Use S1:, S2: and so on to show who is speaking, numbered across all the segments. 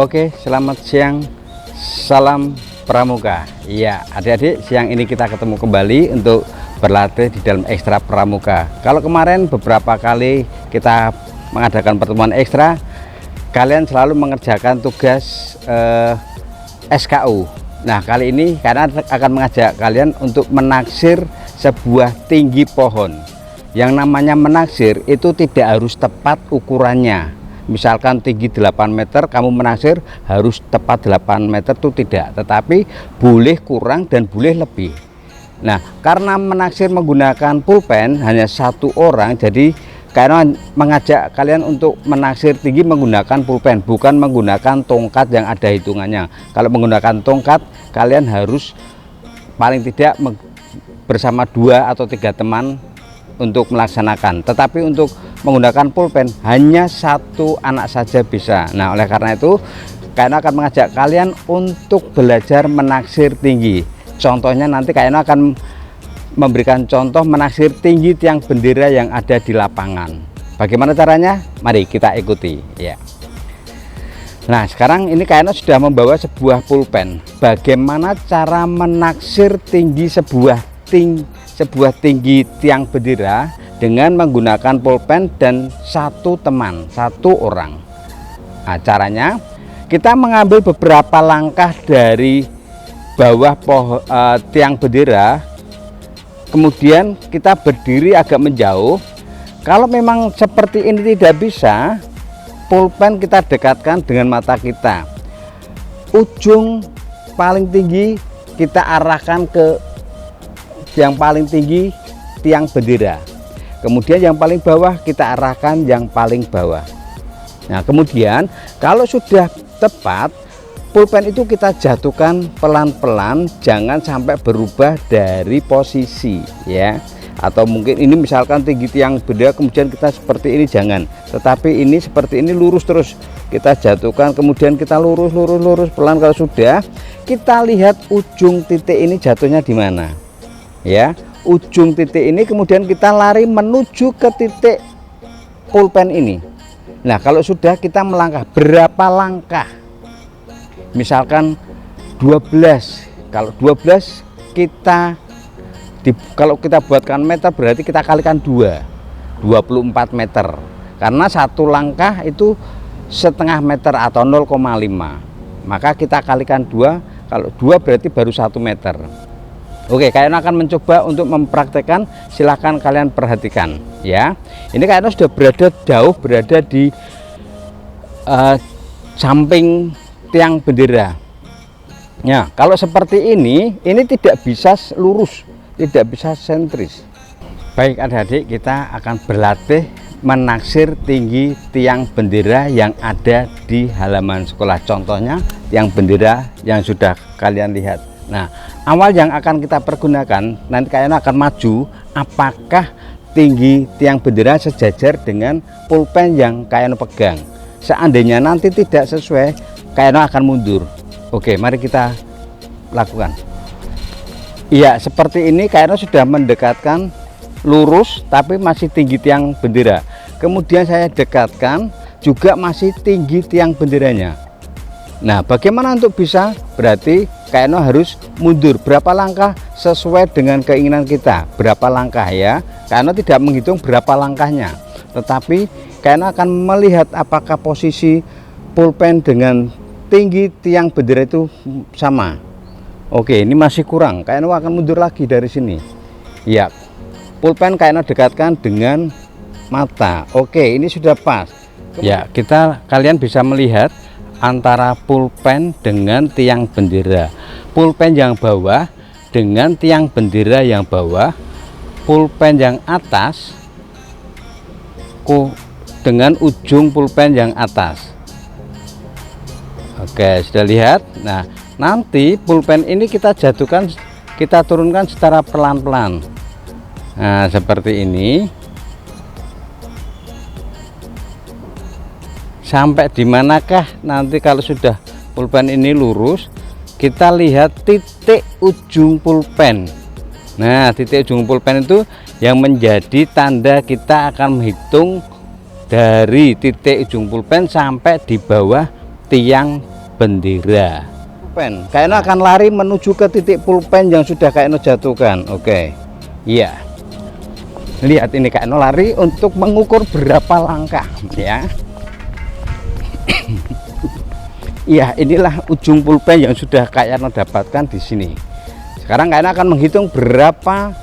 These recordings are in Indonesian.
S1: Oke, selamat siang, salam pramuka. Iya, adik-adik, siang ini kita ketemu kembali untuk berlatih di dalam ekstra pramuka. Kalau kemarin beberapa kali kita mengadakan pertemuan ekstra, kalian selalu mengerjakan tugas SKU. Nah, kali ini karena akan mengajak kalian untuk menaksir sebuah tinggi pohon. Yang namanya menaksir itu tidak harus tepat ukurannya. Misalkan tinggi 8 meter, kamu menaksir harus tepat 8 meter itu tidak, tetapi boleh kurang dan boleh lebih. Nah, karena menaksir menggunakan pulpen hanya satu orang, jadi karena mengajak kalian untuk menaksir tinggi menggunakan pulpen, bukan menggunakan tongkat yang ada hitungannya. Kalau menggunakan tongkat, kalian harus paling tidak bersama 2 atau 3 teman untuk melaksanakan, tetapi untuk menggunakan pulpen hanya 1 anak saja bisa. Nah, oleh karena itu kalian akan mengajak kalian untuk belajar menaksir tinggi. Contohnya nanti kalian akan memberikan contoh menaksir tinggi tiang bendera yang ada di lapangan. Bagaimana caranya? Mari kita ikuti ya. Nah, sekarang ini kalian sudah membawa sebuah pulpen. Bagaimana cara menaksir tinggi sebuah tinggi tiang bendera dengan menggunakan pulpen dan 1 teman, 1 orang. Nah, caranya kita mengambil beberapa langkah dari bawah tiang bendera, kemudian kita berdiri agak menjauh. Kalau memang seperti ini tidak bisa, pulpen kita dekatkan dengan mata kita, ujung paling tinggi kita arahkan ke yang paling tinggi tiang bendera, kemudian yang paling bawah kita arahkan yang paling bawah. Nah, kemudian kalau sudah tepat, pulpen itu kita jatuhkan pelan-pelan, jangan sampai berubah dari posisi ya. Atau mungkin ini misalkan tinggi tiang bendera kemudian kita seperti ini, jangan, tetapi ini seperti ini lurus terus kita jatuhkan, kemudian kita lurus pelan. Kalau sudah, kita lihat ujung titik ini jatuhnya di mana ya, ujung titik ini, kemudian kita lari menuju ke titik pulpen ini. Nah, kalau sudah, kita melangkah berapa langkah, misalkan 12. Kalau 12 kalau kita buatkan meter berarti kita kalikan 24 meter, karena 1 langkah itu setengah meter atau 0,5, maka kita kalikan 2. Kalau 2 berarti baru 1 meter. Oke, kalian akan mencoba untuk mempraktekkan, silahkan kalian perhatikan ya. Ini kalian sudah berada di samping tiang bendera. Ya, kalau seperti ini tidak bisa lurus, tidak bisa sentris. Baik adik-adik, kita akan berlatih menaksir tinggi tiang bendera yang ada di halaman sekolah. Contohnya tiang bendera yang sudah kalian lihat. Nah, awal yang akan kita pergunakan, nanti kalian akan maju, apakah tinggi tiang bendera sejajar dengan pulpen yang kalian pegang. Seandainya nanti tidak sesuai, kalian akan mundur. Oke, mari kita lakukan. Iya, seperti ini kalian sudah mendekatkan lurus tapi masih tinggi tiang bendera. Kemudian saya dekatkan juga masih tinggi tiang benderanya. Nah, bagaimana untuk bisa? Berarti kalian harus mundur berapa langkah sesuai dengan keinginan kita. Berapa langkah ya? Karena tidak menghitung berapa langkahnya, tetapi kalian akan melihat apakah posisi pulpen dengan tinggi tiang bendera itu sama. Oke, ini masih kurang, kalian akan mundur lagi dari sini. Ya, pulpen kalian dekatkan dengan mata. Oke, ini sudah pas. Ya, kalian bisa melihat antara pulpen dengan tiang bendera, pulpen yang bawah dengan tiang bendera yang bawah, pulpen yang atas dengan ujung pulpen yang atas. Oke, sudah lihat. Nah, nanti pulpen ini kita jatuhkan, kita turunkan secara pelan-pelan. Nah, seperti ini. Sampai di manakah nanti kalau sudah pulpen ini lurus, kita lihat titik ujung pulpen. Nah, titik ujung pulpen itu yang menjadi tanda kita akan menghitung dari titik ujung pulpen sampai di bawah tiang bendera. Pulpen, Kak Eno akan lari menuju ke titik pulpen yang sudah Kak Eno jatuhkan. Oke, iya. Lihat ini, Kak Eno lari untuk mengukur berapa langkah, ya. Iya, inilah ujung pulpen yang sudah Kak Eno dapatkan di sini. Sekarang Kak Eno akan menghitung berapa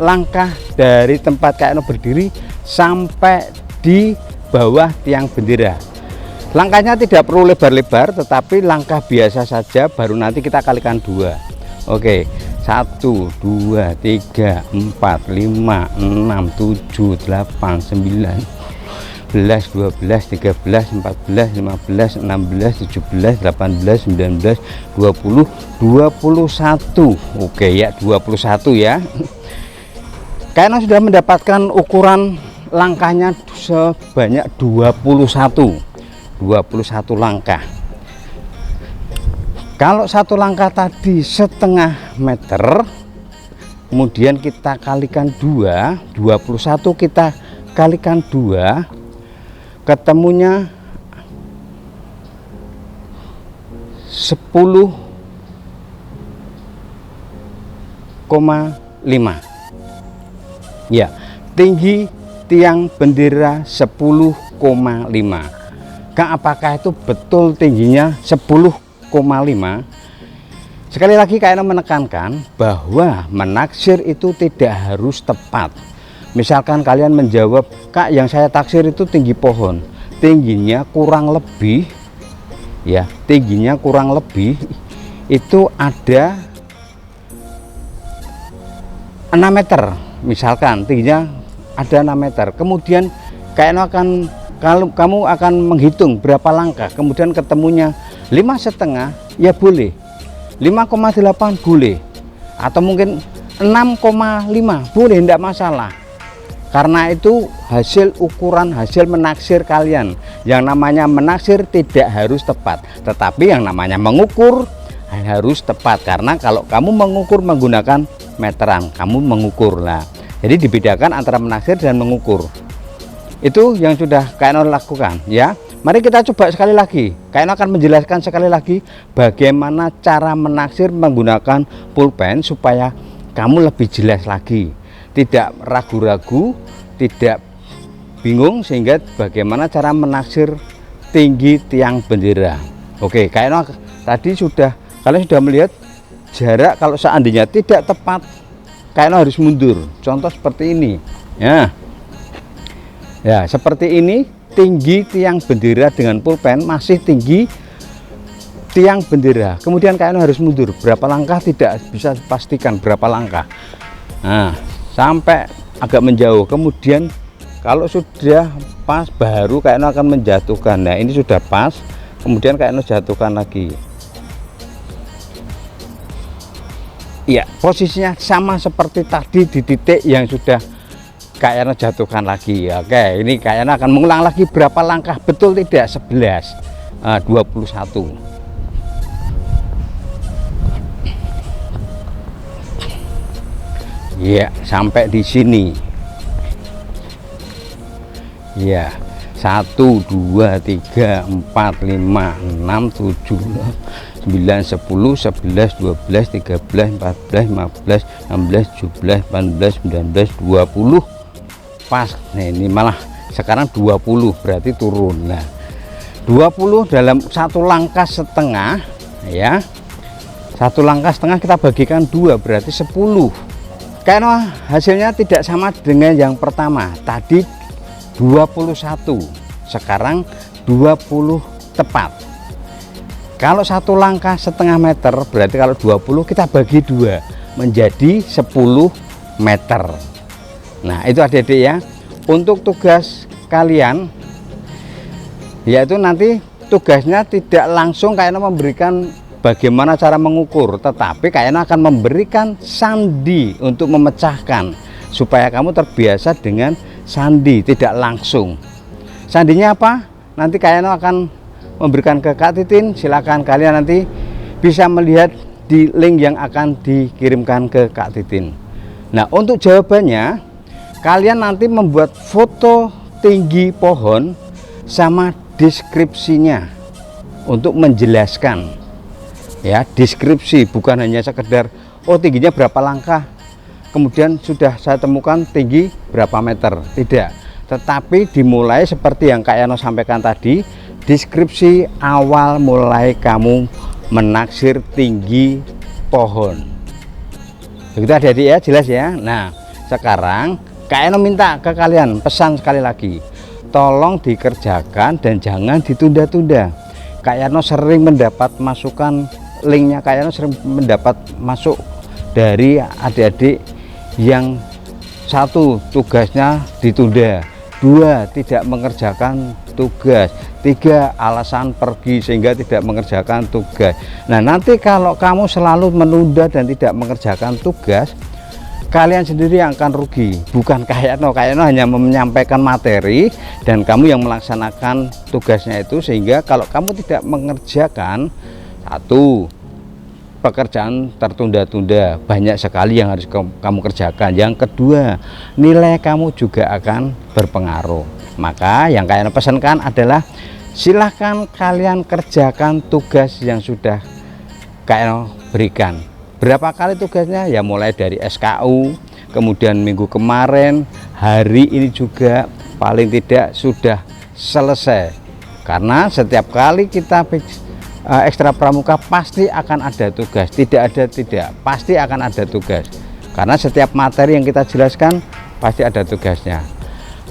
S1: langkah dari tempat Kak Eno berdiri sampai di bawah tiang bendera. Langkahnya tidak perlu lebar-lebar, tetapi langkah biasa saja, baru nanti kita kalikan 2. Oke, 1 2 3 4 5 6 7 8 9 11 12 13 14 15 16 17 18 19 20 21. Oke ya, 21 ya. Kayaknya sudah mendapatkan ukuran langkahnya sebanyak 21 langkah. Kalau satu langkah tadi setengah meter, kemudian kita kalikan 2, 21 kita kalikan 2, ketemunya 10,5. Ya, tinggi tiang bendera 10,5. Kak, apakah itu betul tingginya 10,5? Sekali lagi Kak Eno menekankan bahwa menaksir itu tidak harus tepat. Misalkan kalian menjawab, Kak, yang saya taksir itu tinggi pohon, tingginya kurang lebih, ya, tingginya kurang lebih itu ada 6 meter, misalkan tingginya ada 6 meter. Kemudian Kak Eno akan, kalau kamu akan menghitung berapa langkah, kemudian ketemunya 5,5, ya boleh, 5,8 boleh, atau mungkin 6,5 boleh, tidak masalah. Karena itu hasil ukuran, hasil menaksir kalian. Yang namanya menaksir tidak harus tepat, tetapi yang namanya mengukur harus tepat. Karena kalau kamu mengukur menggunakan meteran, kamu mengukur lah. Jadi dibedakan antara menaksir dan mengukur. Itu yang sudah Kak Eno lakukan, ya. Mari kita coba sekali lagi. Kak Eno akan menjelaskan sekali lagi bagaimana cara menaksir menggunakan pulpen supaya kamu lebih jelas lagi, tidak ragu-ragu, tidak bingung, sehingga bagaimana cara menaksir tinggi tiang bendera. Oke, Kak Eno tadi kalian sudah melihat jarak. Kalau seandainya tidak tepat, Kak Eno harus mundur. Contoh seperti ini, ya, seperti ini. Tinggi tiang bendera dengan pulpen masih tinggi tiang bendera. Kemudian Kak Eno harus mundur berapa langkah, tidak bisa dipastikan berapa langkah. Nah, sampai agak menjauh. Kemudian kalau sudah pas, baru Kak Eno akan menjatuhkan. Nah, ini sudah pas, kemudian Kak Eno jatuhkan lagi. Ya, posisinya sama seperti tadi di titik yang sudah Kak Eno jatuhkan lagi. Oke, ini Kak Eno akan mengulang lagi berapa langkah, betul tidak? 11, 21. Ya, sampai di sini. Ya, 1 2 3 4 5 6 7 9 10 11 12 13 14 15 16 17 18 19 20. Pas. Nah, ini malah sekarang 20, berarti turun. Nah, 20 dalam satu langkah setengah, ya, satu langkah setengah kita bagikan 2, berarti 10. Karena hasilnya tidak sama dengan yang pertama tadi, 21, sekarang 20 tepat. Kalau satu langkah setengah meter, berarti kalau 20 kita bagi 2 menjadi 10 meter. Nah, itu adik-adik ya, untuk tugas kalian, yaitu nanti tugasnya tidak langsung Kak Eno memberikan bagaimana cara mengukur, tetapi Kak Eno akan memberikan sandi untuk memecahkan, supaya kamu terbiasa dengan sandi, tidak langsung. Sandinya apa? Nanti Kak Eno akan memberikan ke Kak Titin. Silakan kalian nanti bisa melihat di link yang akan dikirimkan ke Kak Titin. Nah, untuk jawabannya, kalian nanti membuat foto tinggi pohon sama deskripsinya. untuk menjelaskan, ya, deskripsi, bukan hanya sekedar oh tingginya berapa langkah kemudian sudah saya temukan tinggi berapa meter, tidak, tetapi dimulai seperti yang Kak Yano sampaikan tadi, deskripsi awal mulai kamu menaksir tinggi pohon. Begitu adik-adik ya, jelas ya. Nah sekarang Kak Yano minta ke kalian, pesan sekali lagi, tolong dikerjakan dan jangan ditunda-tunda. Kak Yano sering mendapat masukan, linknya Kak Yano sering mendapat masuk dari adik-adik yang satu tugasnya ditunda, dua tidak mengerjakan tugas, tiga alasan pergi sehingga tidak mengerjakan tugas. Nah nanti kalau kamu selalu menunda dan tidak mengerjakan tugas, kalian sendiri yang akan rugi, bukan Kak Yano. Kak Yano hanya menyampaikan materi dan kamu yang melaksanakan tugasnya itu, sehingga kalau kamu tidak mengerjakan, satu, pekerjaan tertunda-tunda, banyak sekali yang harus kamu kerjakan. Yang kedua, nilai kamu juga akan berpengaruh. Maka yang Kak Yano pesankan adalah silahkan kalian kerjakan tugas yang sudah Kak Yano berikan. Berapa kali tugasnya? Ya mulai dari SKU, kemudian minggu kemarin, hari ini juga paling tidak sudah selesai. Karena setiap kali kita ekstra pramuka pasti akan ada tugas, tidak pasti akan ada tugas. Karena setiap materi yang kita jelaskan pasti ada tugasnya.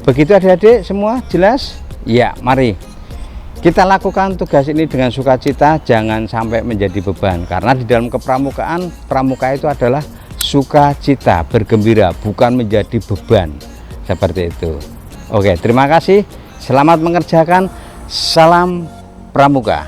S1: Begitu adik-adik semua jelas? Ya, mari kita lakukan tugas ini dengan sukacita, jangan sampai menjadi beban. Karena di dalam kepramukaan, pramuka itu adalah sukacita, bergembira, bukan menjadi beban. Seperti itu. Oke, terima kasih. Selamat mengerjakan. Salam pramuka.